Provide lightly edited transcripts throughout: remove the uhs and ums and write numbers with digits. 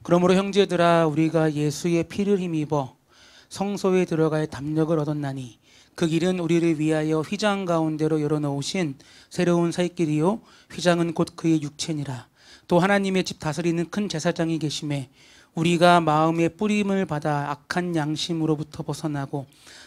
그러므로 형제들아 우리가 예수의 피를 힘입어 성소에 들어갈 담력을 얻었나니 그 길은 우리를 위하여 휘장 가운데로 열어놓으신 새로운 살 길이요 휘장은 곧 그의 육체니라. 또 하나님의 집 다스리는 큰 제사장이 계심에 우리가 마음의 뿌림을 받아 악한 양심으로부터 벗어나고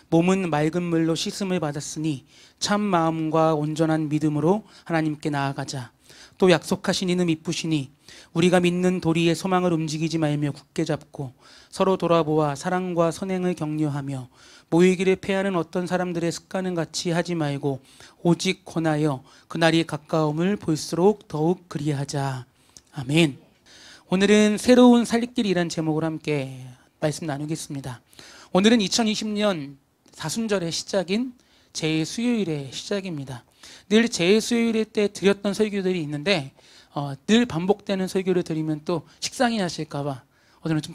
몸은 맑은 물로 씻음을 받았으니 참 마음과 온전한 믿음으로 하나님께 나아가자. 또 약속하신 이는 이쁘시니 우리가 믿는 도리의 소망을 움직이지 말며 굳게 잡고 서로 돌아보아 사랑과 선행을 격려하며 모이기를 패하는 어떤 사람들의 습관은 같이 하지 말고 오직 권하여 그날이 가까움을 볼수록 더욱 그리하자. 아멘. 오늘은 새로운 살길이라는 제목으로 함께 말씀 나누겠습니다. 오늘은 2020년 사순절의 시작인 제2수요일의 시작입니다. 늘 제2수요일 때 드렸던 설교들이 있는데 늘 반복되는 설교를 드리면 또 식상해 하실까봐 오늘은 좀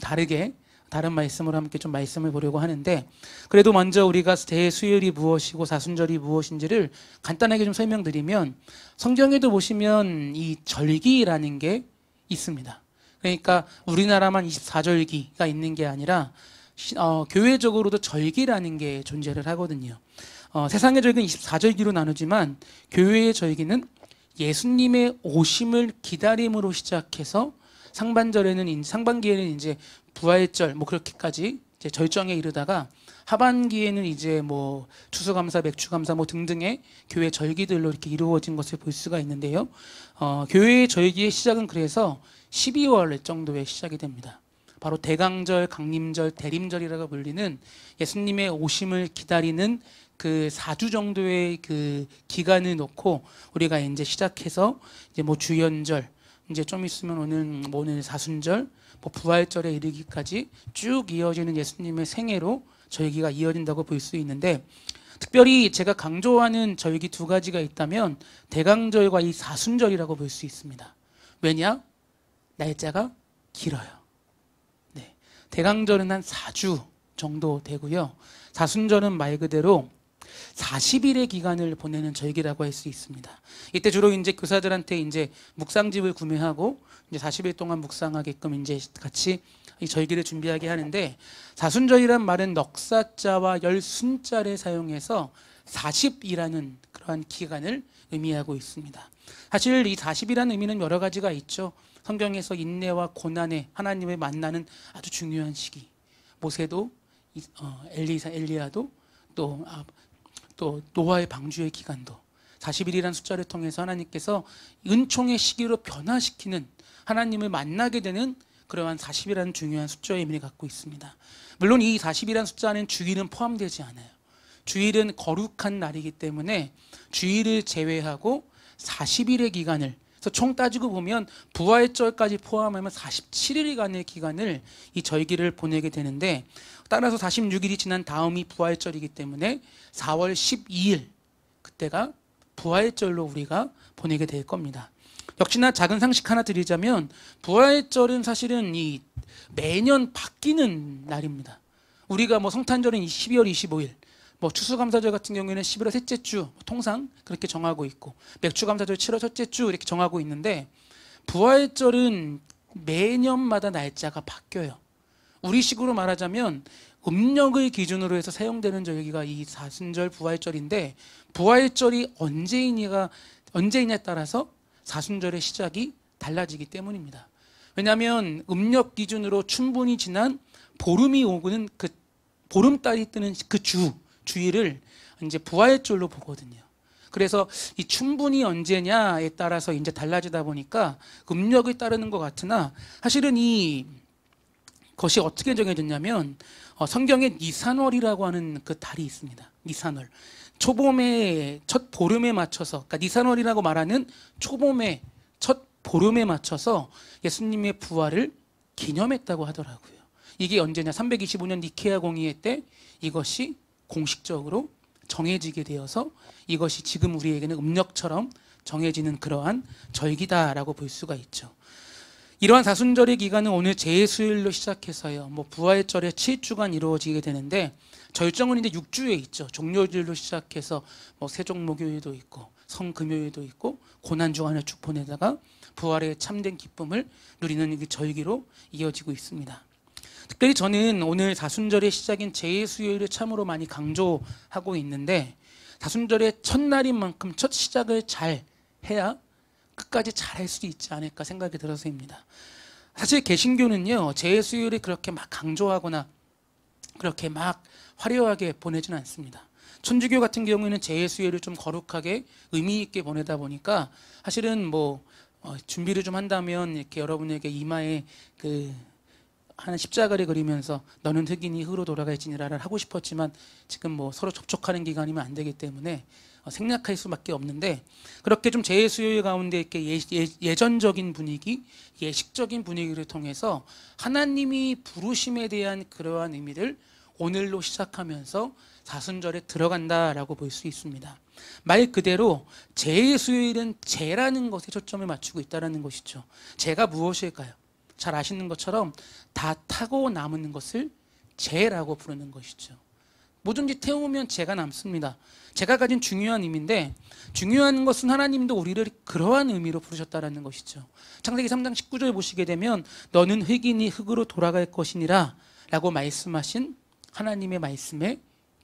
다른 말씀으로 함께 좀 말씀을 보려고 하는데, 그래도 먼저 우리가 제2수요일이 무엇이고 사순절이 무엇인지를 간단하게 좀 설명드리면, 성경에도 보시면 이 절기라는 게 있습니다. 그러니까 우리나라만 24절기가 있는 게 아니라 교회적으로도 절기라는 게 존재를 하거든요. 세상의 절기는 24절기로 나누지만 교회의 절기는 예수님의 오심을 기다림으로 시작해서 상반기에는 이제 부활절 그렇게까지 이제 절정에 이르다가 하반기에는 이제 추수감사, 맥주감사 등등의 교회 절기들로 이렇게 이루어진 것을 볼 수가 있는데요. 교회의 절기의 시작은 그래서 12월 정도에 시작이 됩니다. 바로 대강절, 강림절, 대림절이라고 불리는 예수님의 오심을 기다리는 그 4주 정도의 그 기간을 놓고 우리가 이제 시작해서 이제 주연절, 이제 좀 있으면 오늘 사순절, 부활절에 이르기까지 쭉 이어지는 예수님의 생애로 절기가 이어진다고 볼 수 있는데, 특별히 제가 강조하는 절기 두 가지가 있다면 대강절과 이 사순절이라고 볼 수 있습니다. 왜냐? 날짜가 길어요. 네. 대강절은 한 4주 정도 되고요. 사순절은 말 그대로 40일의 기간을 보내는 절기라고 할 수 있습니다. 이때 주로 이제 교사들한테 이제 묵상집을 구매하고 이제 40일 동안 묵상하게끔 이제 같이 이 절기를 준비하게 하는데, 사순절이란 말은 넉사자와 열순자를 사용해서 40이라는 그러한 기간을 의미하고 있습니다. 사실 이 40이라는 의미는 여러 가지가 있죠. 성경에서 인내와 고난에 하나님을 만나는 아주 중요한 시기, 모세도 엘리야도 또 노아의 방주의 기간도 40일이라는 숫자를 통해서 하나님께서 은총의 시기로 변화시키는, 하나님을 만나게 되는 그러한 40이라는 중요한 숫자의 의미를 갖고 있습니다. 물론 이 40이라는 숫자는 주일은 포함되지 않아요. 주일은 거룩한 날이기 때문에 주일을 제외하고 40일의 기간을, 그래서 총 따지고 보면 부활절까지 포함하면 47일간의 기간을 이 절기를 보내게 되는데, 따라서 46일이 지난 다음이 부활절이기 때문에 4월 12일 그때가 부활절로 우리가 보내게 될 겁니다. 역시나 작은 상식 하나 드리자면 부활절은 사실은 이 매년 바뀌는 날입니다. 우리가 성탄절은 12월 25일, 추수감사절 같은 경우에는 11월 셋째 주 통상 그렇게 정하고 있고, 맥주감사절 7월 첫째 주 이렇게 정하고 있는데, 부활절은 매년마다 날짜가 바뀌어요. 우리식으로 말하자면 음력을 기준으로 해서 사용되는 절기가 이 사순절 부활절인데, 부활절이 언제이냐에 따라서 사순절의 시작이 달라지기 때문입니다. 왜냐하면 음력 기준으로 충분히 지난 보름이 오고는 그 보름달이 뜨는 그 주일을 이제 부활절로 보거든요. 그래서 이 충분히 언제냐에 따라서 이제 달라지다 보니까 음력을 따르는 것 같으나, 사실은 이 것이 어떻게 정해졌냐면 성경에 니산월이라고 하는 그 달이 있습니다. 니산월. 초봄의 첫 보름에 맞춰서, 그러니까 니산월이라고 말하는 초봄의 첫 보름에 맞춰서 예수님의 부활을 기념했다고 하더라고요. 이게 언제냐? 325년 니케아 공의회 때 이것이 공식적으로 정해지게 되어서 이것이 지금 우리에게는 음력처럼 정해지는 그러한 절기다라고 볼 수가 있죠. 이러한 사순절의 기간은 오늘 제2수요일로 시작해서요, 부활절에 7주간 이루어지게 되는데, 절정은 이제 6주에 있죠. 종료일로 시작해서 세종목요일도 있고 성금요일도 있고 고난주간을 쭉 보내다가 부활의 참된 기쁨을 누리는 그 절기로 이어지고 있습니다. 특별히 저는 오늘 사순절의 시작인 제2수요일을 참으로 많이 강조하고 있는데, 사순절의 첫날인 만큼 첫 시작을 잘 해야 끝까지 잘 할 수 있지 않을까 생각이 들어서입니다. 사실 개신교는요, 제2수요일을 그렇게 막 강조하거나 그렇게 막 화려하게 보내지는 않습니다. 천주교 같은 경우에는 제2수요일을 좀 거룩하게 의미 있게 보내다 보니까 사실은 뭐 준비를 좀 한다면 이렇게 여러분에게 이마에 하는 십자가를 그리면서 너는 흑인이 흑으로 돌아갈지니라를 하고 싶었지만 지금 뭐 서로 접촉하는 기간이면 안 되기 때문에 생략할 수밖에 없는데, 그렇게 좀 제2수요일 가운데 이렇게 예전적인 분위기, 예식적인 분위기를 통해서 하나님이 부르심에 대한 그러한 의미를 오늘로 시작하면서 사순절에 들어간다라고 볼 수 있습니다. 말 그대로 제2수요일은 제라는 것에 초점을 맞추고 있다는 것이죠. 제가 무엇일까요? 잘 아시는 것처럼 다 타고 남는 것을 제라고 부르는 것이죠. 뭐든지 태우면 제가 남습니다. 제가 가진 중요한 의미인데, 중요한 것은 하나님도 우리를 그러한 의미로 부르셨다는 것이죠. 창세기 3장 19절 보시게 되면 너는 흑인이 흑으로 돌아갈 것이니라 라고 말씀하신 하나님의 말씀에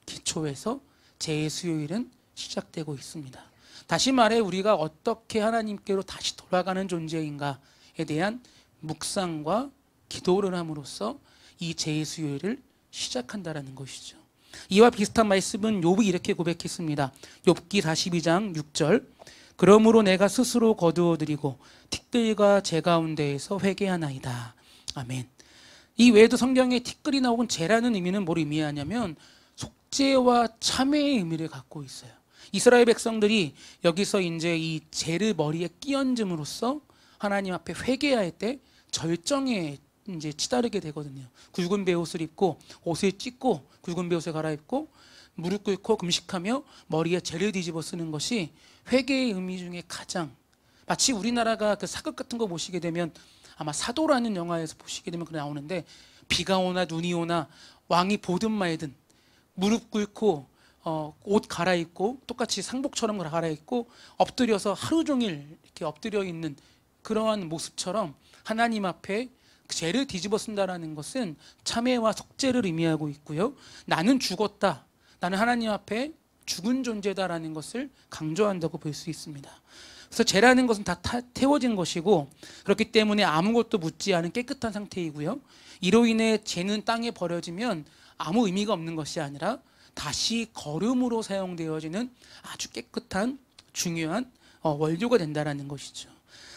기초해서 제2수요일은 시작되고 있습니다. 다시 말해 우리가 어떻게 하나님께로 다시 돌아가는 존재인가에 대한 묵상과 기도를 함으로써 이 제2수요일을 시작한다는 것이죠. 이와 비슷한 말씀은 욥이 이렇게 고백했습니다. 욥기 42장 6절, 그러므로 내가 스스로 거두어드리고 티끌과 제 가운데에서 회개하나이다. 아멘. 이 외에도 성경에 티끌이 나오건 제라는 의미는 뭘 의미하냐면 속죄와 참회의 의미를 갖고 있어요. 이스라엘 백성들이 여기서 이제 이 제를 머리에 끼얹음으로써 하나님 앞에 회개할 때 절정에 이제 치달게 되거든요. 굵은 베옷을 입고 옷을 찢고 굵은 베옷을 갈아입고 무릎 꿇고 금식하며 머리에 재를 뒤집어 쓰는 것이 회개의 의미 중에 가장, 마치 우리나라가 그 사극 같은 거 보시게 되면 아마 사도라는 영화에서 보시게 되면 그게 나오는데, 비가 오나 눈이 오나 왕이 보든 말든 무릎 꿇고 옷 갈아입고 똑같이 상복처럼 갈아입고 엎드려서 하루 종일 이렇게 엎드려 있는 그러한 모습처럼 하나님 앞에 죄를 뒤집어 쓴다라는 것은 참회와 속죄를 의미하고 있고요. 나는 죽었다, 나는 하나님 앞에 죽은 존재다라는 것을 강조한다고 볼 수 있습니다. 그래서 죄라는 것은 다 태워진 것이고, 그렇기 때문에 아무것도 묻지 않은 깨끗한 상태이고요. 이로 인해 죄는 땅에 버려지면 아무 의미가 없는 것이 아니라 다시 거름으로 사용되어지는 아주 깨끗한 중요한 원료가 된다는 것이죠.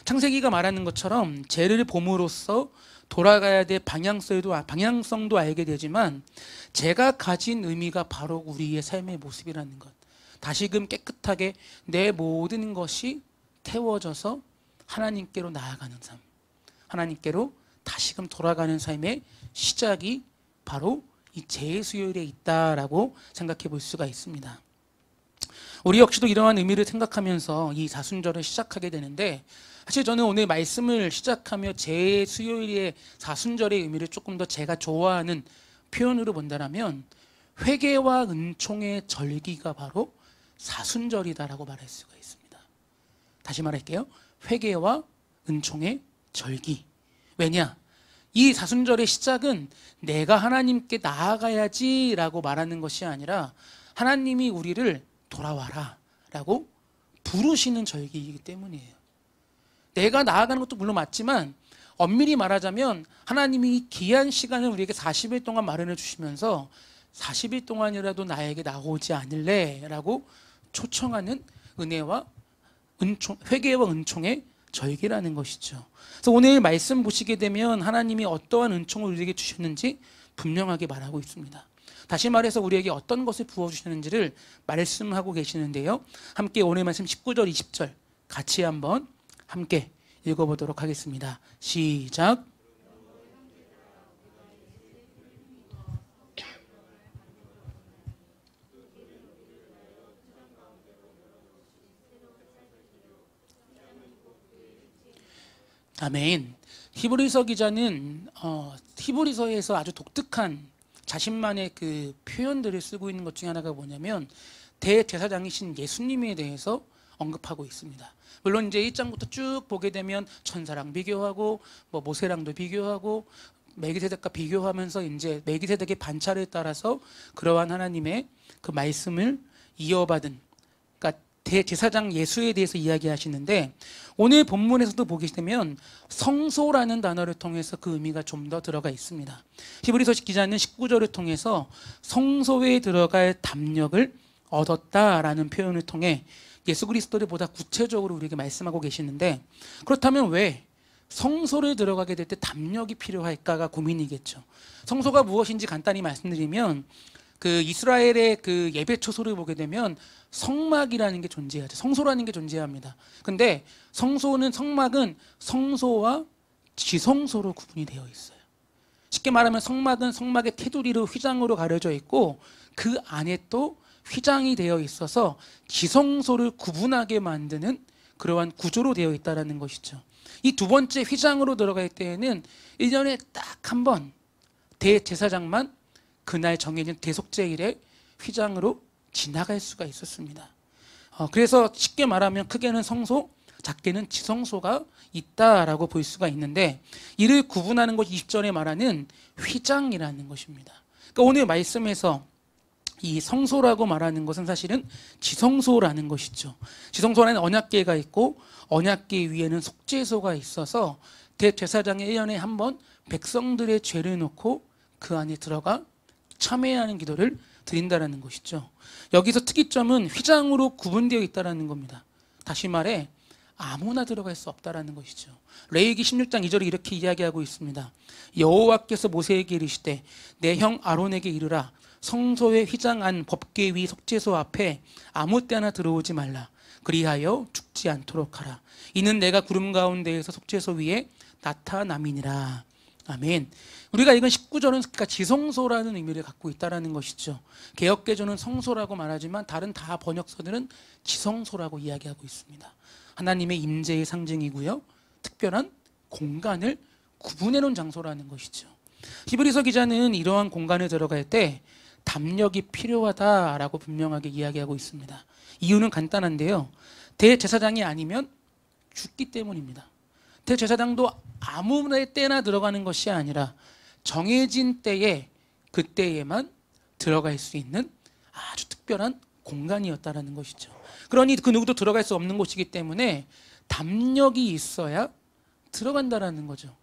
창세기가 말하는 것처럼 죄를 봄으로써 돌아가야 될 방향성도 알게 되지만, 죄가 가진 의미가 바로 우리의 삶의 모습이라는 것, 다시금 깨끗하게 내 모든 것이 태워져서 하나님께로 나아가는 삶, 하나님께로 다시금 돌아가는 삶의 시작이 바로 이 제2수요일에 있다라고 생각해 볼 수가 있습니다. 우리 역시도 이러한 의미를 생각하면서 이 사순절을 시작하게 되는데, 사실 저는 오늘 말씀을 시작하며 제2수요일의 사순절의 의미를 조금 더 제가 좋아하는 표현으로 본다면 회개와 은총의 절기가 바로 사순절이다라고 말할 수가 있습니다. 다시 말할게요. 회개와 은총의 절기. 왜냐? 이 사순절의 시작은 내가 하나님께 나아가야지 라고 말하는 것이 아니라 하나님이 우리를 돌아와라 라고 부르시는 절기이기 때문이에요. 내가 나아가는 것도 물론 맞지만 엄밀히 말하자면 하나님이 이 귀한 시간을 우리에게 40일 동안 마련해 주시면서 40일 동안이라도 나에게 나오지 않을래? 라고 초청하는 은혜와 은총, 회개와 은총의 절기라는 것이죠. 그래서 오늘 말씀 보시게 되면 하나님이 어떠한 은총을 우리에게 주셨는지 분명하게 말하고 있습니다. 다시 말해서 우리에게 어떤 것을 부어주시는지를 말씀하고 계시는데요. 함께 오늘 말씀 19절 20절 같이 한번 함께 읽어보도록 하겠습니다. 시작. 아멘. 히브리서 기자는 히브리서에서 아주 독특한 자신만의 그 표현들을 쓰고 있는 것 중에 하나가 뭐냐면, 대제사장이신 예수님에 대해서 언급하고 있습니다. 물론 이제 1장부터 쭉 보게 되면 천사랑 비교하고 뭐 모세랑도 비교하고 멜기세덱과 비교하면서 이제 멜기세덱의 반차를 따라서 그러한 하나님의 그 말씀을 이어받은, 그러니까 대제사장 예수에 대해서 이야기하시는데, 오늘 본문에서도 보게 되면 성소라는 단어를 통해서 그 의미가 좀 더 들어가 있습니다. 히브리서 기자는 19절을 통해서 성소에 들어갈 담력을 얻었다라는 표현을 통해 예수 그리스도를 보다 구체적으로 우리에게 말씀하고 계시는데, 그렇다면 왜 성소를 들어가게 될 때 담력이 필요할까가 고민이겠죠. 성소가 무엇인지 간단히 말씀드리면, 그 이스라엘의 그 예배 초소를 보게 되면 성막이라는 게 존재하죠. 성소라는 게 존재합니다. 근데 성막은 성소와 지성소로 구분이 되어 있어요. 쉽게 말하면 성막은 성막의 테두리로 휘장으로 가려져 있고, 그 안에 또 휘장이 되어 있어서 지성소를 구분하게 만드는 그러한 구조로 되어 있다는 것이죠. 이 두 번째 휘장으로 들어갈 때에는 1년에 딱 한 번 대제사장만 그날 정해진 대속제일에 휘장으로 지나갈 수가 있었습니다. 그래서 쉽게 말하면 크게는 성소, 작게는 지성소가 있다라고 볼 수가 있는데, 이를 구분하는 것이 20절에 말하는 휘장이라는 것입니다. 그러니까 오늘 말씀에서 이 성소라고 말하는 것은 사실은 지성소라는 것이죠. 지성소라는 언약궤가 있고, 언약궤 위에는 속죄소가 있어서 대제사장이 1년에 한 번 백성들의 죄를 놓고 그 안에 들어가 참회하는 기도를 드린다는 것이죠. 여기서 특이점은 휘장으로 구분되어 있다는 겁니다. 다시 말해 아무나 들어갈 수 없다는 것이죠. 레위기 16장 2절이 이렇게 이야기하고 있습니다. 여호와께서 모세에게 이르시되 내 형 아론에게 이르라, 성소의 휘장 안 법궤 위 속죄소 앞에 아무 때나 들어오지 말라. 그리하여 죽지 않도록 하라. 이는 내가 구름 가운데에서 속죄소 위에 나타남이니라. 아멘. 우리가 읽은 19절은 그러니까 지성소라는 의미를 갖고 있다는 것이죠. 개역개조는 성소라고 말하지만 다른 다 번역서들은 지성소라고 이야기하고 있습니다. 하나님의 임재의 상징이고요, 특별한 공간을 구분해 놓은 장소라는 것이죠. 히브리서 기자는 이러한 공간에 들어갈 때 담력이 필요하다라고 분명하게 이야기하고 있습니다. 이유는 간단한데요, 대제사장이 아니면 죽기 때문입니다. 대제사장도 아무 때나 들어가는 것이 아니라 정해진 때에 그때에만 들어갈 수 있는 아주 특별한 공간이었다라는 것이죠. 그러니 그 누구도 들어갈 수 없는 곳이기 때문에 담력이 있어야 들어간다라는 거죠.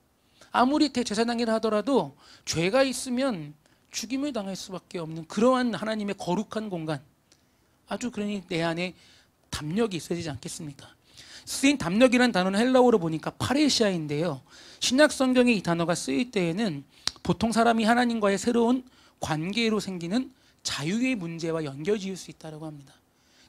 아무리 대제사장이라 하더라도 죄가 있으면 죽임을 당할 수밖에 없는 그러한 하나님의 거룩한 공간, 아주 그러니 내 안에 담력이 있어야 되지 않겠습니까? 쓰인 담력이라는 단어는 헬라어로 보니까 파레시아인데요, 신약 성경에 이 단어가 쓰일 때에는 보통 사람이 하나님과의 새로운 관계로 생기는 자유의 문제와 연결 지을 수 있다고 합니다.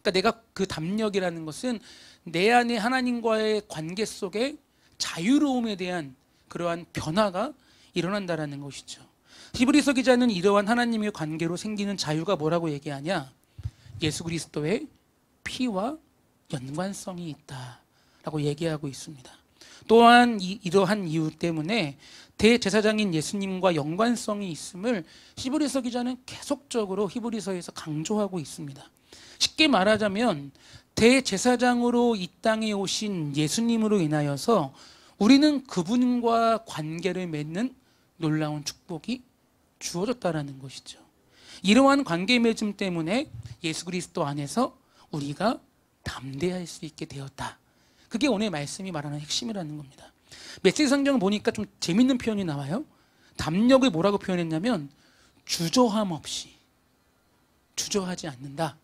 그러니까 내가 그 담력이라는 것은 내 안에 하나님과의 관계 속에 자유로움에 대한 그러한 변화가 일어난다는 것이죠. 히브리서 기자는 이러한 하나님의 관계로 생기는 자유가 뭐라고 얘기하냐? 예수 그리스도의 피와 연관성이 있다라고 얘기하고 있습니다. 또한 이러한 이유 때문에 대제사장인 예수님과 연관성이 있음을 히브리서 기자는 계속적으로 히브리서에서 강조하고 있습니다. 쉽게 말하자면 대제사장으로 이 땅에 오신 예수님으로 인하여서 우리는 그분과 관계를 맺는 놀라운 축복이 주어졌다는 것이죠. 이러한 관계 맺음 때문에 예수 그리스도 안에서 우리가 담대할 수 있게 되었다. 그게 오늘 말씀이 말하는 핵심이라는 겁니다. 메시지 성경을 보니까 좀 재밌는 표현이 나와요. 담력을 뭐라고 표현했냐면 주저함 없이, 주저하지 않는다.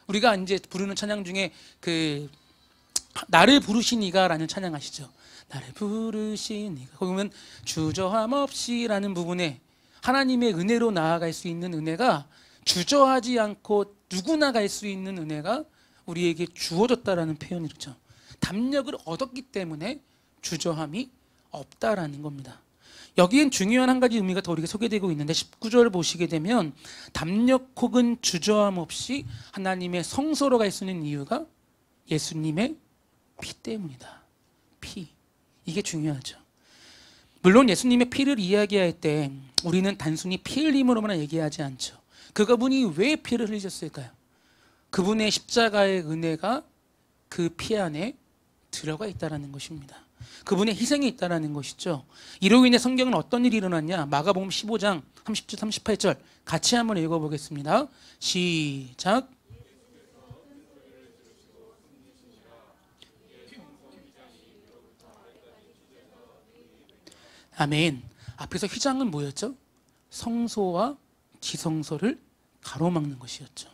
우리가 이제 부르는 찬양 중에 그 나를 부르시니가라는 찬양 아시죠? 나를 부르시니가. 거기 보면 주저함 없이라는 부분에 하나님의 은혜로 나아갈 수 있는 은혜가, 주저하지 않고 누구나 갈 수 있는 은혜가 우리에게 주어졌다라는 표현이죠. 담력을 얻었기 때문에 주저함이 없다라는 겁니다. 여기엔 중요한 한 가지 의미가 더 우리가 소개되고 있는데, 19절을 보시게 되면 담력 혹은 주저함 없이 하나님의 성소로 갈 수 있는 이유가 예수님의 피 때문이다. 피. 이게 중요하죠. 물론 예수님의 피를 이야기할 때 우리는 단순히 피 흘림으로만 얘기하지 않죠. 그분이 왜 피를 흘리셨을까요? 그분의 십자가의 은혜가 그 피 안에 들어가 있다는 것입니다. 그분의 희생이 있다는 것이죠. 이로 인해 성경은 어떤 일이 일어났냐? 마가복음 15장 30절 38절 같이 한번 읽어보겠습니다. 시작. 아멘. 앞에서 휘장은 뭐였죠? 성소와 지성소를 가로막는 것이었죠.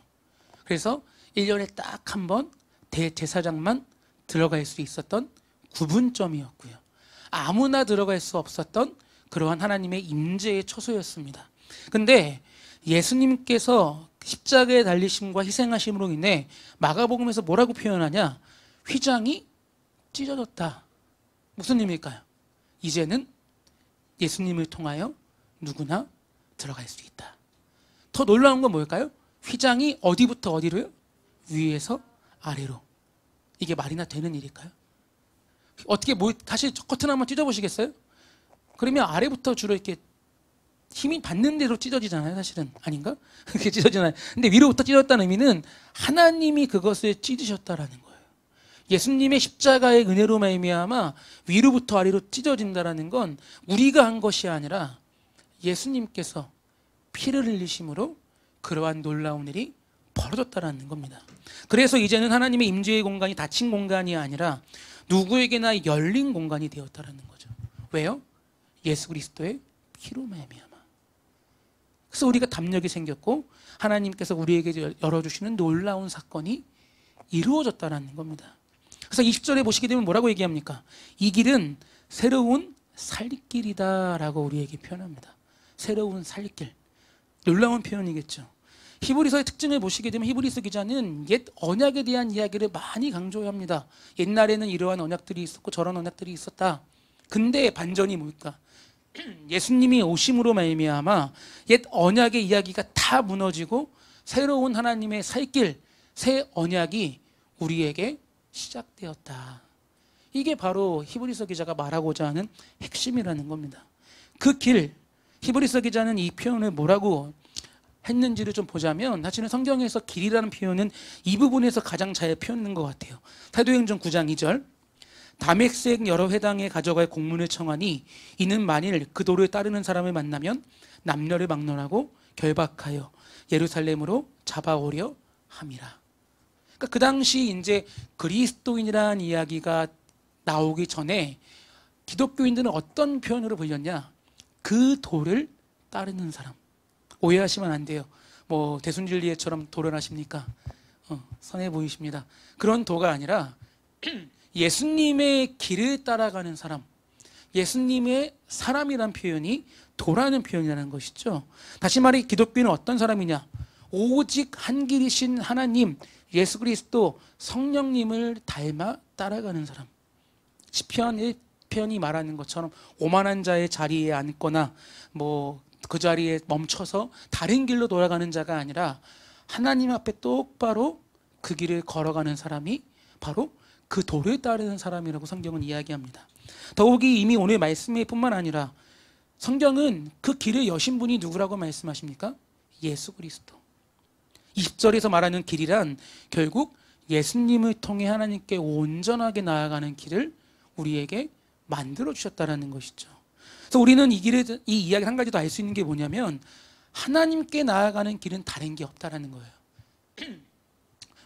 그래서 1년에 딱 한 번 대제사장만 들어갈 수 있었던 구분점이었고요. 아무나 들어갈 수 없었던 그러한 하나님의 임재의 처소였습니다. 근데 예수님께서 십자가에 달리심과 희생하심으로 인해 마가복음에서 뭐라고 표현하냐? 휘장이 찢어졌다. 무슨 의미일까요? 이제는 예수님을 통하여 누구나 들어갈 수 있다. 더 놀라운 건 뭘까요? 휘장이 어디부터 어디로요? 위에서 아래로. 이게 말이나 되는 일일까요? 어떻게 다시 커튼 한번 찢어보시겠어요? 그러면 아래부터 주로 이렇게 힘이 받는 대로 찢어지잖아요. 사실은 아닌가? 그렇게 찢어지나요? 근데 위로부터 찢어졌다는 의미는 하나님이 그것을 찢으셨다라는 거예요. 예수님의 십자가의 은혜로 말미암아 위로부터 아래로 찢어진다라는 건 우리가 한 것이 아니라 예수님께서 피를 흘리심으로 그러한 놀라운 일이 벌어졌다라는 겁니다. 그래서 이제는 하나님의 임재의 공간이 닫힌 공간이 아니라 누구에게나 열린 공간이 되었다라는 거죠. 왜요? 예수 그리스도의 피로 말미암아. 그래서 우리가 담력이 생겼고 하나님께서 우리에게 열어주시는 놀라운 사건이 이루어졌다라는 겁니다. 그래서 20절에 보시게 되면 뭐라고 얘기합니까? 이 길은 새로운 살길이다라고 우리에게 표현합니다. 새로운 살길. 놀라운 표현이겠죠. 히브리서의 특징을 보시게 되면 히브리서 기자는 옛 언약에 대한 이야기를 많이 강조합니다. 옛날에는 이러한 언약들이 있었고 저런 언약들이 있었다. 근데 반전이 뭘까? 예수님이 오심으로 말미암아 옛 언약의 이야기가 다 무너지고 새로운 하나님의 살길, 새 언약이 우리에게 시작되었다. 이게 바로 히브리서 기자가 말하고자 하는 핵심이라는 겁니다. 그 길, 히브리서 기자는 이 표현을 뭐라고 했는지를 좀 보자면 사실은 성경에서 길이라는 표현은 이 부분에서 가장 잘 표현된 것 같아요. 사도행전 9장 2절 다메섹 여러 회당에 가져갈 공문을 청하니 이는 만일 그 도를 따르는 사람을 만나면 남녀를 막론하고 결박하여 예루살렘으로 잡아오려 함이라. 그러니까 그 당시 이제 그리스도인이라는 이야기가 나오기 전에 기독교인들은 어떤 표현으로 불렸냐? 그 도를 따르는 사람. 오해하시면 안 돼요. 뭐 대순진리회처럼 도를 하십니까? 선해 보이십니다. 그런 도가 아니라 예수님의 길을 따라가는 사람, 예수님의 사람이란 표현이 도라는 표현이라는 것이죠. 다시 말해 기독교인은 어떤 사람이냐? 오직 한 길이신 하나님 예수 그리스도 성령님을 닮아 따라가는 사람. 시편 1편이 말하는 것처럼 오만한 자의 자리에 앉거나 뭐 그 자리에 멈춰서 다른 길로 돌아가는 자가 아니라 하나님 앞에 똑바로 그 길을 걸어가는 사람이 바로 그 도를 따르는 사람이라고 성경은 이야기합니다. 더욱이 이미 오늘 말씀에 뿐만 아니라 성경은 그 길을 여신 분이 누구라고 말씀하십니까? 예수 그리스도. 20절에서 말하는 길이란 결국 예수님을 통해 하나님께 온전하게 나아가는 길을 우리에게 만들어 주셨다는 것이죠. 그래서 우리는 이 이야기 한 가지 더 알 수 있는 게 뭐냐면 하나님께 나아가는 길은 다른 게 없다라는 거예요.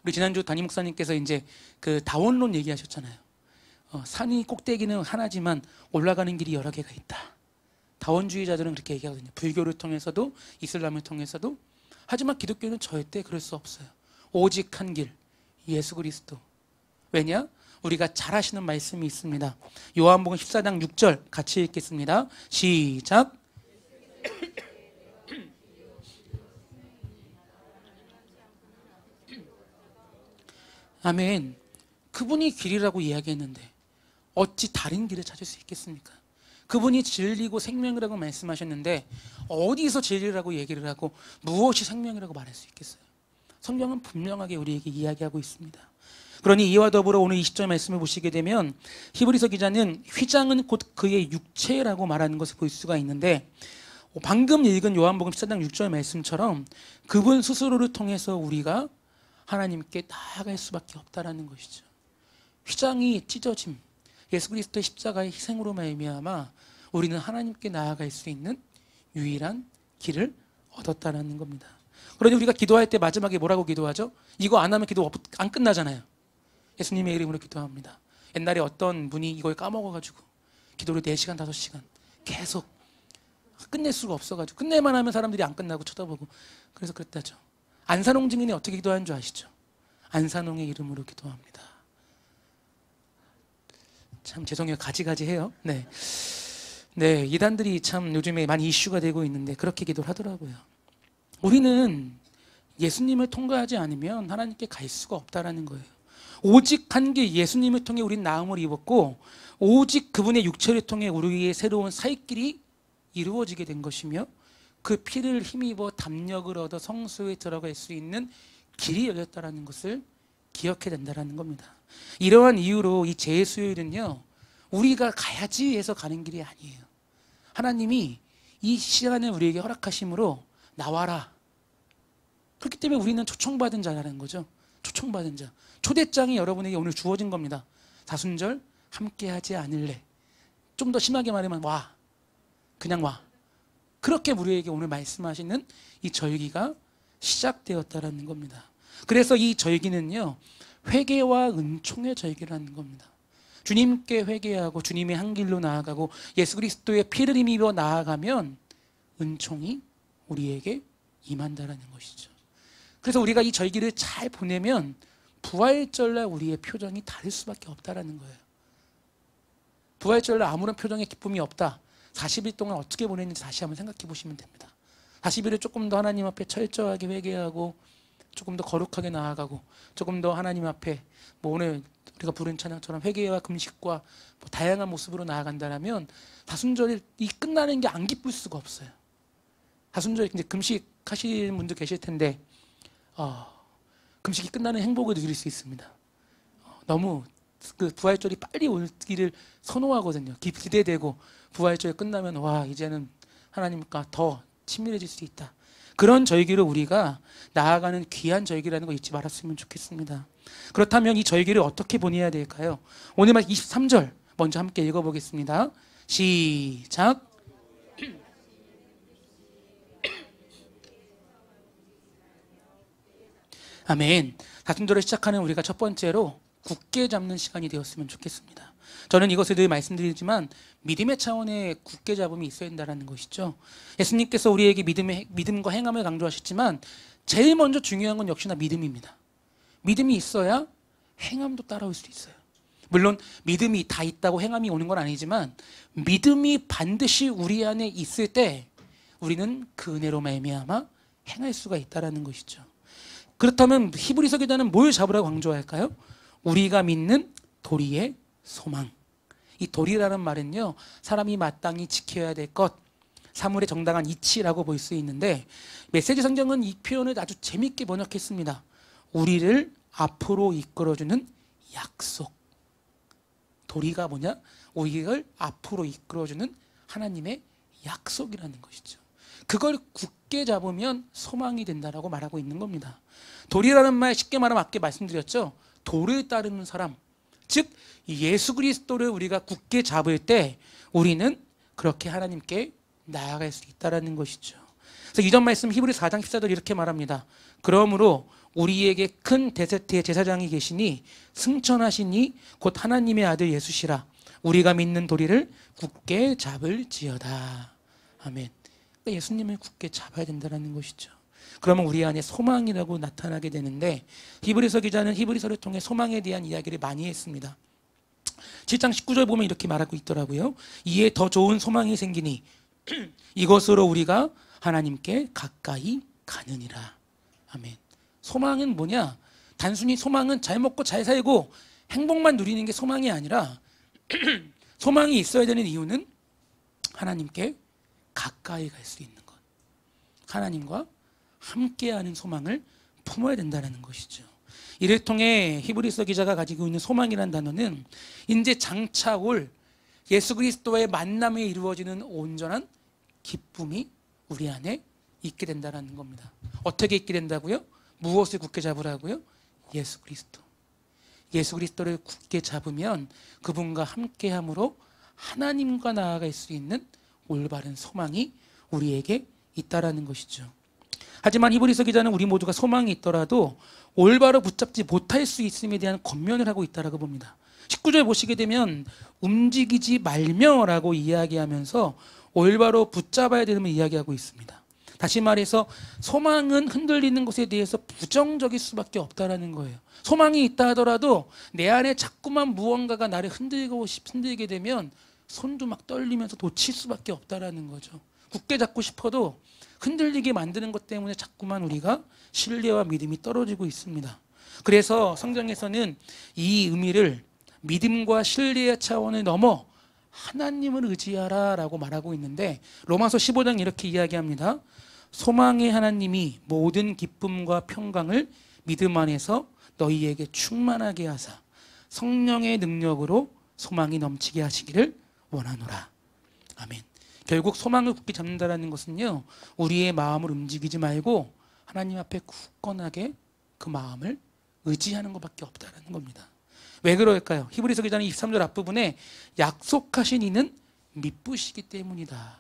우리 지난주 담임 목사님께서 이제 그 다원론 얘기하셨잖아요. 산이 꼭대기는 하나지만 올라가는 길이 여러 개가 있다. 다원주의자들은 그렇게 얘기하거든요. 불교를 통해서도 이슬람을 통해서도. 하지만 기독교는 절대 그럴 수 없어요. 오직 한 길, 예수 그리스도. 왜냐? 우리가 잘 아시는 말씀이 있습니다. 요한복음 14장 6절 같이 읽겠습니다. 시작. 아멘. 그분이 길이라고 이야기했는데 어찌 다른 길을 찾을 수 있겠습니까? 그분이 진리고 생명이라고 말씀하셨는데 어디서 진리라고 얘기를 하고 무엇이 생명이라고 말할 수 있겠어요? 성경은 분명하게 우리에게 이야기하고 있습니다. 그러니 이와 더불어 오늘 20절 말씀을 보시게 되면 히브리서 기자는 휘장은 곧 그의 육체라고 말하는 것을 볼 수가 있는데 방금 읽은 요한복음 14장 6절 말씀처럼 그분 스스로를 통해서 우리가 하나님께 나아갈 수밖에 없다라는 것이죠. 휘장이 찢어짐, 예수 그리스도의 십자가의 희생으로 말미암아 우리는 하나님께 나아갈 수 있는 유일한 길을 얻었다는 겁니다. 그러니 우리가 기도할 때 마지막에 뭐라고 기도하죠? 이거 안 하면 기도 안 끝나잖아요. 예수님의 이름으로 기도합니다. 옛날에 어떤 분이 이걸 까먹어가지고 기도를 4시간, 5시간 계속 끝낼 수가 없어가지고 끝낼만 하면 사람들이 안 끝나고 쳐다보고 그래서 그랬다죠. 안산홍 증인이 어떻게 기도하는 줄 아시죠? 안산홍의 이름으로 기도합니다. 참 죄송해요. 가지가지 해요. 네, 이단들이 참 요즘에 많이 이슈가 되고 있는데 그렇게 기도를 하더라고요. 우리는 예수님을 통과하지 않으면 하나님께 갈 수가 없다라는 거예요. 오직 한 게 예수님을 통해 우린 나음을 입었고 오직 그분의 육체를 통해 우리의 새로운 살 길이 이루어지게 된 것이며 그 피를 힘입어 담력을 얻어 성소에 들어갈 수 있는 길이 열렸다라는 것을 기억해야 된다는 겁니다. 이러한 이유로 이 제수요일은요, 우리가 가야지 해서 가는 길이 아니에요. 하나님이 이 시간을 우리에게 허락하심으로 나와라. 그렇기 때문에 우리는 초청받은 자라는 거죠. 초청받은 자. 초대장이 여러분에게 오늘 주어진 겁니다. 사순절 함께하지 않을래. 좀 더 심하게 말하면 와. 그냥 와. 그렇게 우리에게 오늘 말씀하시는 이 절기가 시작되었다라는 겁니다. 그래서 이 절기는요, 회개와 은총의 절기라는 겁니다. 주님께 회개하고 주님의 한 길로 나아가고 예수 그리스도의 피를 힘입어 나아가면 은총이 우리에게 임한다라는 것이죠. 그래서 우리가 이 절기를 잘 보내면 부활절날 우리의 표정이 다를 수밖에 없다라는 거예요. 부활절날 아무런 표정의 기쁨이 없다. 40일 동안 어떻게 보냈는지 다시 한번 생각해 보시면 됩니다. 40일을 조금 더 하나님 앞에 철저하게 회개하고 조금 더 거룩하게 나아가고 조금 더 하나님 앞에 오늘 우리가 부른 찬양처럼 회개와 금식과 다양한 모습으로 나아간다면 다순절이 끝나는 게 안 기쁠 수가 없어요. 다순절 이제 금식하시는 분도 계실 텐데 금식이 끝나는 행복을 누릴 수 있습니다. 너무 그 부활절이 빨리 오기를 선호하거든요. 기대되고 부활절이 끝나면 와 이제는 하나님과 더 친밀해질 수 있다. 그런 절기를 우리가 나아가는 귀한 절기라는 거 잊지 말았으면 좋겠습니다. 그렇다면 이 절기를 어떻게 보내야 될까요? 오늘 말 23절 먼저 함께 읽어보겠습니다. 시작. 아멘. 다순절을 시작하는 우리가 첫 번째로 굳게 잡는 시간이 되었으면 좋겠습니다. 저는 이것을 늘 말씀드리지만 믿음의 차원의 굳게 잡음이 있어야 된다는 것이죠. 예수님께서 우리에게 믿음과 행함을 강조하셨지만 제일 먼저 중요한 건 역시나 믿음입니다. 믿음이 있어야 행함도 따라올 수 있어요. 물론 믿음이 다 있다고 행함이 오는 건 아니지만 믿음이 반드시 우리 안에 있을 때 우리는 그 은혜로 말미암아 행할 수가 있다는 것이죠. 그렇다면 히브리서 기자는 뭘 잡으라고 강조할까요? 우리가 믿는 도리의 소망. 이 도리라는 말은요, 사람이 마땅히 지켜야 될 것, 사물의 정당한 이치라고 볼 수 있는데 메시지 성경은 이 표현을 아주 재밌게 번역했습니다. 우리를 앞으로 이끌어주는 약속. 도리가 뭐냐? 우리를 앞으로 이끌어주는 하나님의 약속이라는 것이죠. 그걸 굳게 잡으면 소망이 된다라고 말하고 있는 겁니다. 도리라는 말 쉽게 말하면 아까 말씀드렸죠. 도를 따르는 사람, 즉 예수 그리스도를 우리가 굳게 잡을 때 우리는 그렇게 하나님께 나아갈 수 있다는 것이죠. 그래서 이전 말씀 히브리 4장 14절 이렇게 말합니다. 그러므로 우리에게 큰 대제사의 제사장이 계시니 승천하시니 곧 하나님의 아들 예수시라. 우리가 믿는 도리를 굳게 잡을지어다. 아멘. 그러니까 예수님을 굳게 잡아야 된다는 것이죠. 그러면 우리 안에 소망이라고 나타나게 되는데 히브리서 기자는 히브리서를 통해 소망에 대한 이야기를 많이 했습니다. 7장 19절 보면 이렇게 말하고 있더라고요. 이에 더 좋은 소망이 생기니 이것으로 우리가 하나님께 가까이 가느니라. 아멘. 소망은 뭐냐? 단순히 소망은 잘 먹고 잘 살고 행복만 누리는 게 소망이 아니라 소망이 있어야 되는 이유는 하나님께 가까이 갈 수 있는 것. 하나님과 함께하는 소망을 품어야 된다는 것이죠. 이를 통해 히브리서 기자가 가지고 있는 소망이라는 단어는 이제 장차 올 예수 그리스도의 만남에 이루어지는 온전한 기쁨이 우리 안에 있게 된다는 겁니다. 어떻게 있게 된다고요? 무엇을 굳게 잡으라고요? 예수 그리스도. 예수 그리스도를 굳게 잡으면 그분과 함께함으로 하나님과 나아갈 수 있는 올바른 소망이 우리에게 있다라는 것이죠. 하지만 히브리서 기자는 우리 모두가 소망이 있더라도 올바로 붙잡지 못할 수 있음에 대한 권면을 하고 있다라고 봅니다. 19절 보시게 되면 움직이지 말며라고 이야기하면서 올바로 붙잡아야 되는 이야기하고 있습니다. 다시 말해서 소망은 흔들리는 것에 대해서 부정적일 수밖에 없다라는 거예요. 소망이 있다 하더라도 내 안에 자꾸만 무언가가 나를 흔들게 되면 손도 막 떨리면서 놓칠 수밖에 없다라는 거죠. 굳게 잡고 싶어도 흔들리게 만드는 것 때문에 자꾸만 우리가 신뢰와 믿음이 떨어지고 있습니다. 그래서 성경에서는 이 의미를 믿음과 신뢰의 차원을 넘어 하나님을 의지하라 라고 말하고 있는데, 로마서 15장 이렇게 이야기합니다. 소망의 하나님이 모든 기쁨과 평강을 믿음 안에서 너희에게 충만하게 하사 성령의 능력으로 소망이 넘치게 하시기를 원하노라. 아멘. 결국 소망을 굳게 잡는다는 것은요, 우리의 마음을 움직이지 말고 하나님 앞에 굳건하게 그 마음을 의지하는 것밖에 없다는 겁니다. 왜 그럴까요? 히브리서 기자는 23절 앞부분에 약속하신 이는 미쁘시기 때문이다.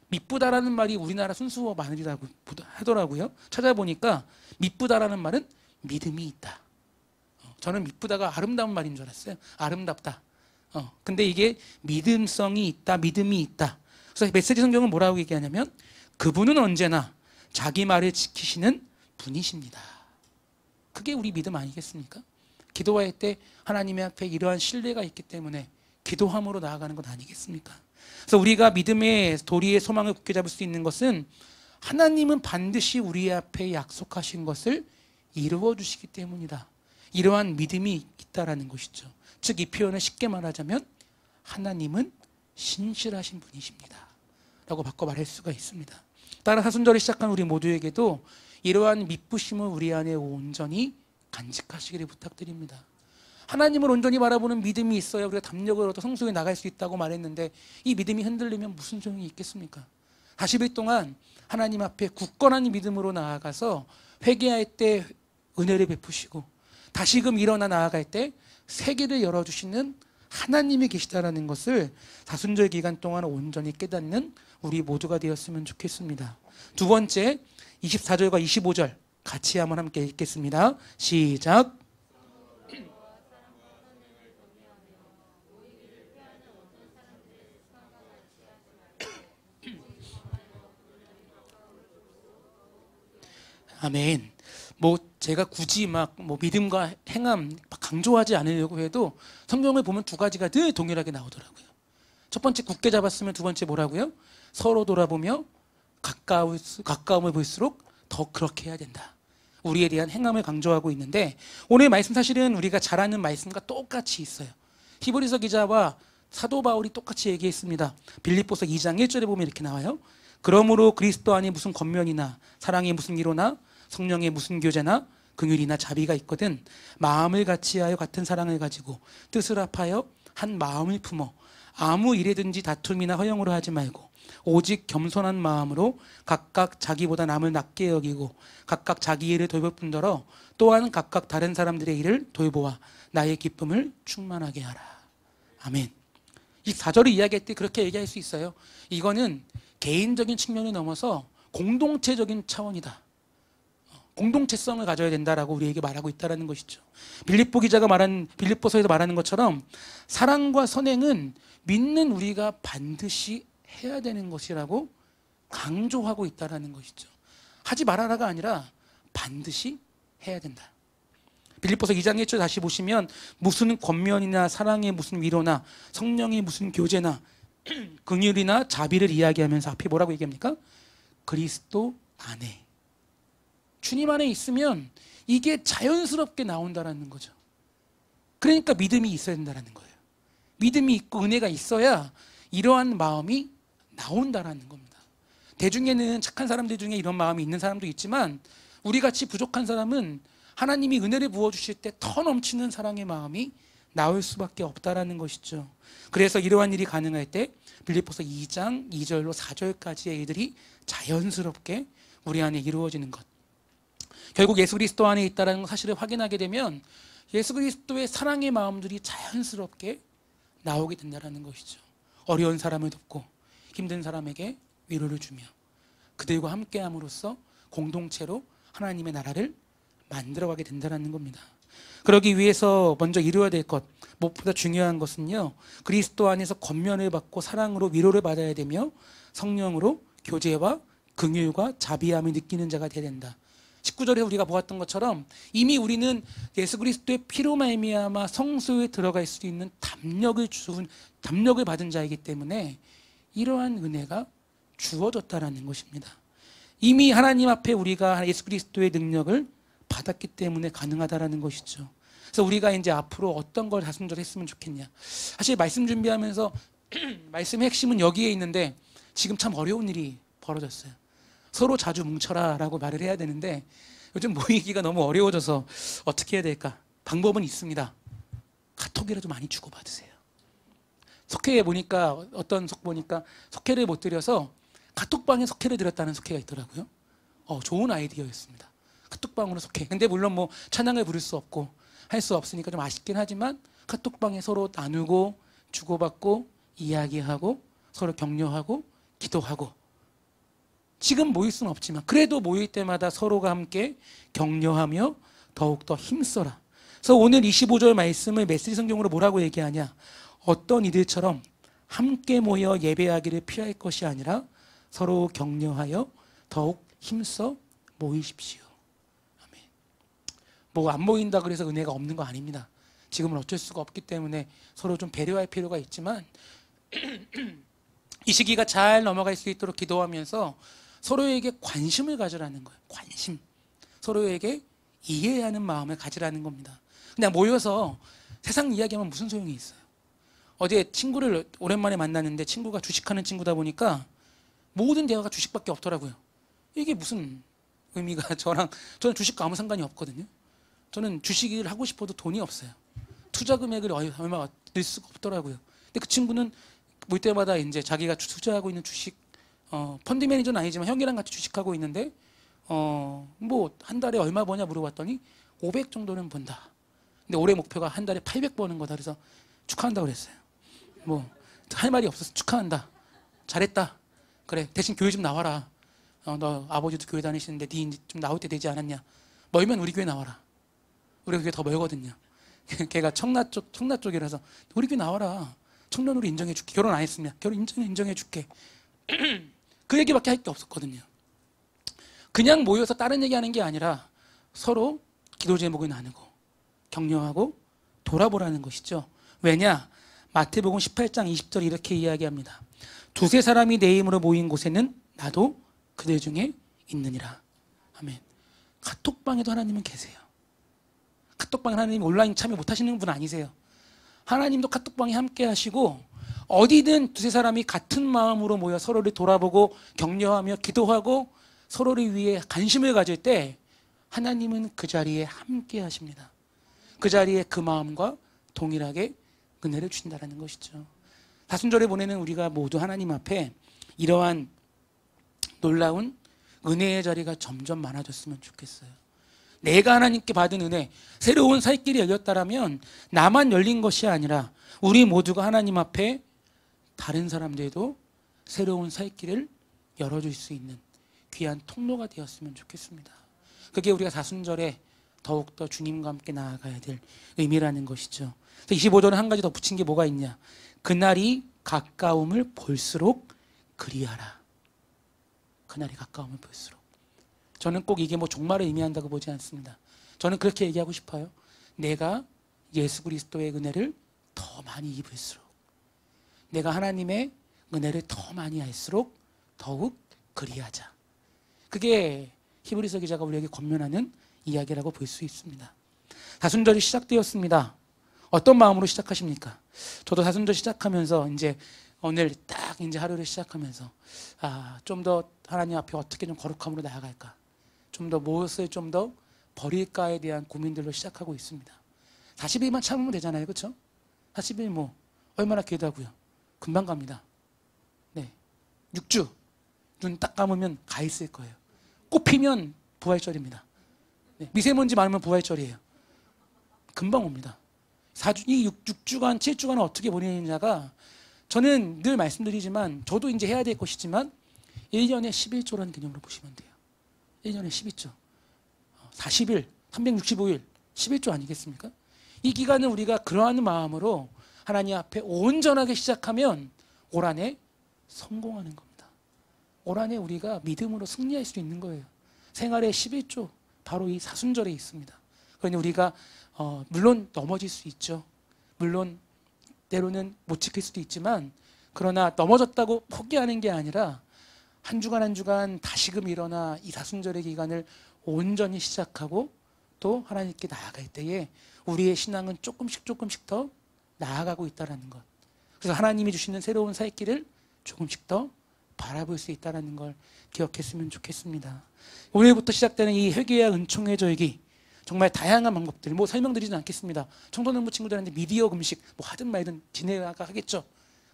미쁘다라는 말이 우리나라 순수어 마늘이라고 하더라고요. 찾아보니까 미쁘다라는 말은 믿음이 있다. 저는 미쁘다가 아름다운 말인 줄 알았어요. 아름답다. 근데 이게 믿음성이 있다, 믿음이 있다. 그래서 메시지 성경은 뭐라고 얘기하냐면 그분은 언제나 자기 말을 지키시는 분이십니다. 그게 우리 믿음 아니겠습니까? 기도할 때 하나님의 앞에 이러한 신뢰가 있기 때문에 기도함으로 나아가는 것 아니겠습니까? 그래서 우리가 믿음의 도리의 소망을 굳게 잡을 수 있는 것은 하나님은 반드시 우리 앞에 약속하신 것을 이루어 주시기 때문이다. 이러한 믿음이 있다라는 것이죠. 즉 이 표현을 쉽게 말하자면 하나님은 신실하신 분이십니다 라고 바꿔 말할 수가 있습니다. 따라 사순절을 시작한 우리 모두에게도 이러한 믿부심을 우리 안에 온전히 간직하시기를 부탁드립니다. 하나님을 온전히 바라보는 믿음이 있어야 우리가 담력을 얻어 성소에 나갈 수 있다고 말했는데 이 믿음이 흔들리면 무슨 소용이 있겠습니까? 40일 동안 하나님 앞에 굳건한 믿음으로 나아가서 회개할 때 은혜를 베푸시고 다시금 일어나 나아갈 때 세계를 열어주시는 하나님이 계시다는 것을 사순절 기간 동안 온전히 깨닫는 우리 모두가 되었으면 좋겠습니다. 두 번째 24절과 25절 같이 한번 함께 읽겠습니다. 시작. 아멘. 제가 굳이 믿음과 행함 강조하지 않으려고 해도 성경을 보면 두 가지가 늘 동일하게 나오더라고요. 첫 번째 굳게 잡았으면 두 번째 뭐라고요? 서로 돌아보며 가까움을 볼수록 더 그렇게 해야 된다. 우리에 대한 행함을 강조하고 있는데 오늘 말씀 사실은 우리가 잘 아는 말씀과 똑같이 있어요. 히브리서 기자와 사도 바울이 똑같이 얘기했습니다. 빌립보서 2장 1절에 보면 이렇게 나와요. 그러므로 그리스도 안에 무슨 권면이나 사랑의 무슨 위로나 성령의 무슨 교제나 긍휼이나 자비가 있거든 마음을 같이하여 같은 사랑을 가지고 뜻을 합하여 한 마음을 품어 아무 일에든지 다툼이나 허영으로 하지 말고 오직 겸손한 마음으로 각각 자기보다 남을 낮게 여기고 각각 자기 일을 돌볼 뿐더러 또한 각각 다른 사람들의 일을 돌보아 나의 기쁨을 충만하게 하라. 아멘. 이 4절을 이야기할 때 그렇게 얘기할 수 있어요. 이거는 개인적인 측면을 넘어서 공동체적인 차원이다. 공동체성을 가져야 된다라고 우리에게 말하고 있다는 것이죠. 빌립보서에서 말하는 것처럼 사랑과 선행은 믿는 우리가 반드시 해야 되는 것이라고 강조하고 있다는 것이죠. 하지 말아라가 아니라 반드시 해야 된다. 빌립보서 2장 1절 다시 보시면 무슨 권면이나 사랑의 무슨 위로나 성령의 무슨 교제나 긍휼이나 자비를 이야기하면서 앞에 뭐라고 얘기합니까? 그리스도 안에 주님 안에 있으면 이게 자연스럽게 나온다는 거죠. 그러니까 믿음이 있어야 된다는 거예요. 믿음이 있고 은혜가 있어야 이러한 마음이 나온다는 겁니다. 대중에는 착한 사람들 중에 이런 마음이 있는 사람도 있지만 우리같이 부족한 사람은 하나님이 은혜를 부어주실 때 더 넘치는 사랑의 마음이 나올 수밖에 없다는 것이죠. 그래서 이러한 일이 가능할 때 빌립보서 2장 2절로 4절까지의 일들이 자연스럽게 우리 안에 이루어지는 것. 결국 예수 그리스도 안에 있다는 사실을 확인하게 되면 예수 그리스도의 사랑의 마음들이 자연스럽게 나오게 된다는 것이죠. 어려운 사람을 돕고 힘든 사람에게 위로를 주며 그들과 함께함으로써 공동체로 하나님의 나라를 만들어가게 된다는 겁니다. 그러기 위해서 먼저 이루어야 될 것, 무엇보다 중요한 것은요, 그리스도 안에서 권면을 받고 사랑으로 위로를 받아야 되며 성령으로 교제와 긍휼과 자비함을 느끼는 자가 되어야 된다. 19절에 우리가 보았던 것처럼 이미 우리는 예수 그리스도의 피로 말미암아 성소에 들어갈 수 있는 담력을 받은 자이기 때문에 이러한 은혜가 주어졌다라는 것입니다. 이미 하나님 앞에 우리가 예수 그리스도의 능력을 받았기 때문에 가능하다라는 것이죠. 그래서 우리가 이제 앞으로 어떤 걸 다순절했으면 좋겠냐. 사실 말씀 준비하면서 말씀의 핵심은 여기에 있는데 지금 참 어려운 일이 벌어졌어요. 서로 자주 뭉쳐라 라고 말을 해야 되는데 요즘 모이기가 너무 어려워져서 어떻게 해야 될까? 방법은 있습니다. 카톡이라도 많이 주고받으세요. 속회에 보니까 어떤 속 보니까 속회를 못 드려서 카톡방에 속회를 드렸다는 속회가 있더라고요. 좋은 아이디어였습니다. 카톡방으로 속회. 근데 물론 뭐 찬양을 부를 수 없고 할 수 없으니까 좀 아쉽긴 하지만 카톡방에 서로 나누고 주고받고 이야기하고 서로 격려하고 기도하고 지금 모일 수는 없지만 그래도 모일 때마다 서로가 함께 격려하며 더욱더 힘써라. 그래서 오늘 25절 말씀을 메시지 성경으로 뭐라고 얘기하냐. 어떤 이들처럼 함께 모여 예배하기를 피할 것이 아니라 서로 격려하여 더욱 힘써 모이십시오. 아멘. 뭐 안 모인다 그래서 은혜가 없는 거 아닙니다. 지금은 어쩔 수가 없기 때문에 서로 좀 배려할 필요가 있지만 이 시기가 잘 넘어갈 수 있도록 기도하면서 서로에게 관심을 가지라는 거예요. 관심. 서로에게 이해하는 마음을 가지라는 겁니다. 그냥 모여서 세상 이야기하면 무슨 소용이 있어요. 어제 친구를 오랜만에 만났는데 친구가 주식하는 친구다 보니까 모든 대화가 주식밖에 없더라고요. 이게 무슨 의미가 저는 주식과 아무 상관이 없거든요. 저는 주식을 하고 싶어도 돈이 없어요. 투자 금액을 얼마 낼 수가 없더라고요. 근데 그 친구는 모일 때마다 이제 자기가 투자하고 있는 주식 펀드 매니저는 아니지만 형이랑 같이 주식하고 있는데 뭐 한 달에 얼마 버냐 물어봤더니 500 정도는 번다. 근데 올해 목표가 한 달에 800 버는 거다. 그래서 축하한다고 그랬어요. 뭐 할 말이 없어서 축하한다. 잘했다. 그래 대신 교회 좀 나와라. 너 아버지도 교회 다니시는데 네 이제 좀 나올 때 되지 않았냐. 멀면 우리 교회 나와라. 우리 교회 더 멀거든요. 걔가 청라 쪽이라서 우리 교회 나와라. 청년으로 인정해줄게. 결혼 안 했으면 결혼 인정해줄게. 그 얘기밖에 할 게 없었거든요. 그냥 모여서 다른 얘기하는 게 아니라 서로 기도 제목을 나누고 격려하고 돌아보라는 것이죠. 왜냐? 마태복음 18장 20절 이렇게 이야기합니다. 두세 사람이 내 이름으로 모인 곳에는 나도 그들 중에 있느니라. 아멘. 카톡방에도 하나님은 계세요. 카톡방에 하나님 온라인 참여 못하시는 분 아니세요. 하나님도 카톡방에 함께 하시고 어디든 두세 사람이 같은 마음으로 모여 서로를 돌아보고 격려하며 기도하고 서로를 위해 관심을 가질 때 하나님은 그 자리에 함께 하십니다. 그 자리에 그 마음과 동일하게 은혜를 주신다는 것이죠. 다순절에 보내는 우리가 모두 하나님 앞에 이러한 놀라운 은혜의 자리가 점점 많아졌으면 좋겠어요. 내가 하나님께 받은 은혜, 새로운 살 길이 열렸다라면 나만 열린 것이 아니라 우리 모두가 하나님 앞에 다른 사람들도 새로운 살 길을 열어줄 수 있는 귀한 통로가 되었으면 좋겠습니다. 그게 우리가 다순절에 더욱더 주님과 함께 나아가야 될 의미라는 것이죠. 25절은 한 가지 더 붙인 게 뭐가 있냐. 그날이 가까움을 볼수록 그리하라. 그날이 가까움을 볼수록. 저는 꼭 이게 뭐 종말을 의미한다고 보지 않습니다. 저는 그렇게 얘기하고 싶어요. 내가 예수 그리스도의 은혜를 더 많이 입을수록, 내가 하나님의 은혜를 더 많이 알수록 더욱 그리하자. 그게 히브리서 기자가 우리에게 권면하는 이야기라고 볼 수 있습니다. 다순절이 시작되었습니다. 어떤 마음으로 시작하십니까? 저도 다순절 시작하면서 이제 오늘 딱 이제 하루를 시작하면서 좀 더 하나님 앞에 어떻게 좀 거룩함으로 나아갈까? 좀 더 무엇을 좀 더 버릴까에 대한 고민들로 시작하고 있습니다. 40일만 참으면 되잖아요. 그렇죠? 40일 뭐 얼마나 기다고요? 금방 갑니다. 네, 6주 눈 딱 감으면 가 있을 거예요. 꽃 피면 부활절입니다. 네, 미세먼지 많으면 부활절이에요. 금방 옵니다. 4주, 이 6주간, 7주간을 어떻게 보내느냐가 저는 늘 말씀드리지만 저도 이제 해야 될 것이지만 1년에 11조라는 개념으로 보시면 돼요. 1년에 12조. 40일, 365일, 11조 아니겠습니까? 이 기간을 우리가 그러한 마음으로 하나님 앞에 온전하게 시작하면 올 한해 성공하는 겁니다. 올 한해 우리가 믿음으로 승리할 수 있는 거예요. 생활의 11조, 바로 이 사순절에 있습니다. 그러니 우리가 물론 넘어질 수 있죠. 물론 때로는 못 지킬 수도 있지만 그러나 넘어졌다고 포기하는 게 아니라 한 주간 한 주간 다시금 일어나 이 사순절의 기간을 온전히 시작하고 또 하나님께 나아갈 때에 우리의 신앙은 조금씩 더 나아가고 있다는 것. 그래서 하나님이 주시는 새로운 살 길을 조금씩 더 바라볼 수 있다는 걸 기억했으면 좋겠습니다. 오늘부터 시작되는 이 회개와 은총의 절기, 정말 다양한 방법들, 뭐 설명드리진 않겠습니다. 청소년부 친구들한테 미디어 금식 뭐 하든 말든 지내가 하겠죠.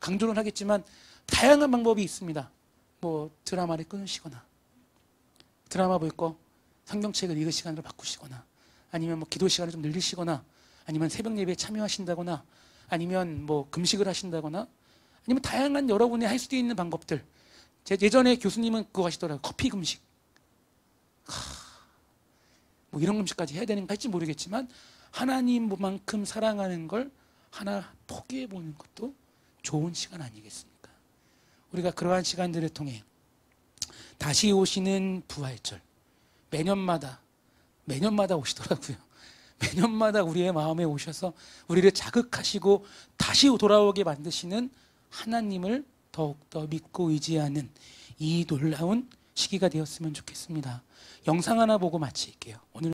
강조는 하겠지만 다양한 방법이 있습니다. 뭐 드라마를 끊으시거나, 드라마 볼 거 성경책을 읽을 시간으로 바꾸시거나, 아니면 뭐 기도 시간을 좀 늘리시거나, 아니면 새벽 예배에 참여하신다거나, 아니면 뭐 금식을 하신다거나, 아니면 다양한 여러분이 할 수도 있는 방법들. 예전에 교수님은 그거 하시더라고요. 커피 금식. 뭐 이런 금식까지 해야 되는 거 할지 모르겠지만 하나님만큼 사랑하는 걸 하나 포기해 보는 것도 좋은 시간 아니겠습니까? 우리가 그러한 시간들을 통해 다시 오시는 부활절, 매년마다 오시더라고요. 매년마다 우리의 마음에 오셔서 우리를 자극하시고 다시 돌아오게 만드시는 하나님을 더욱더 믿고 의지하는 이 놀라운 시기가 되었으면 좋겠습니다. 영상 하나 보고 마칠게요. 오늘